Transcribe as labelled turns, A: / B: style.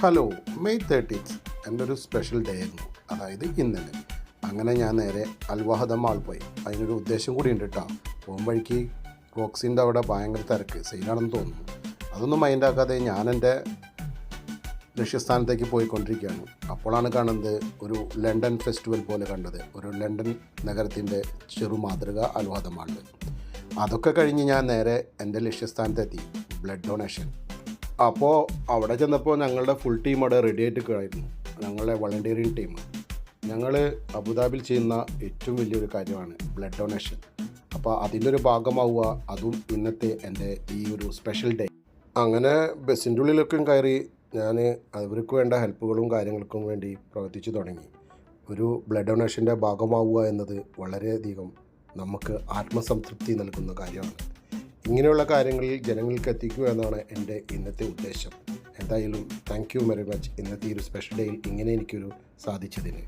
A: Hello, May 30 എൻ്റെ ഒരു special day ആയിരുന്നു. അതായത് ഇന്നലെ. അങ്ങനെ ഞാൻ നേരെ അൽവാഹദ മാൾ പോയി. അതിനൊരു ഉദ്ദേശം കൂടി ഉണ്ട് കേട്ടോ. പോകുമ്പോഴേക്ക് റോക്സിൻ്റെ അവിടെ ഭയങ്കര തിരക്ക്, സെയിലാണെന്ന് തോന്നുന്നു. അതൊന്നും മൈൻഡാക്കാതെ ഞാൻ എൻ്റെ ലക്ഷ്യസ്ഥാനത്തേക്ക് പോയിക്കൊണ്ടിരിക്കുകയാണ്. അപ്പോഴാണ് കാണുന്നത് ഒരു ലണ്ടൻ ഫെസ്റ്റിവൽ പോലെ കണ്ടത്. ഒരു ലണ്ടൻ നഗരത്തിൻ്റെ ചെറു മാതൃക അൽവാഹദ മാളിൽ. അതൊക്കെ കഴിഞ്ഞ് ഞാൻ നേരെ എൻ്റെ ലക്ഷ്യസ്ഥാനത്തെത്തി, ബ്ലഡ് ഡൊണേഷൻ. അപ്പോൾ അവിടെ ചെന്നപ്പോൾ ഞങ്ങളുടെ ഫുൾ ടീം അവിടെ റെഡി ആയിട്ട് കഴിഞ്ഞു. ഞങ്ങളുടെ വളണ്ടിയറിങ് ടീം. ഞങ്ങൾ അബുദാബിയിൽ ചെയ്യുന്ന ഏറ്റവും വലിയൊരു കാര്യമാണ് ബ്ലഡ് ഡൊണേഷൻ. അപ്പോൾ അതിൻ്റെ ഒരു ഭാഗമാവുക, അതും ഇന്നത്തെ എൻ്റെ ഈ ഒരു സ്പെഷ്യൽ ഡേ. അങ്ങനെ ബസ്സിൻ്റെ ഉള്ളിലൊക്കെ കയറി ഞാൻ അവർക്ക് വേണ്ട ഹെൽപ്പുകളും കാര്യങ്ങൾക്കും വേണ്ടി പ്രവർത്തിച്ചു തുടങ്ങി. ഒരു ബ്ലഡ് ഡൊണേഷൻ്റെ ഭാഗമാവുക എന്നത് വളരെയധികം നമുക്ക് ആത്മസംതൃപ്തി നൽകുന്ന കാര്യമാണ്. ഇങ്ങനെയുള്ള കാര്യങ്ങളിൽ ജനങ്ങൾക്ക് എത്തിക്കുക എന്നാണ് എൻ്റെ ഇന്നത്തെ ഉദ്ദേശം. എന്തായാലും താങ്ക് യു വെരി മച്ച് ഇന്നത്തെ ഈ ഒരു സ്പെഷ്യൽ ഡേയിൽ ഇങ്ങനെ എനിക്കൊരു സാധിച്ചതിന്.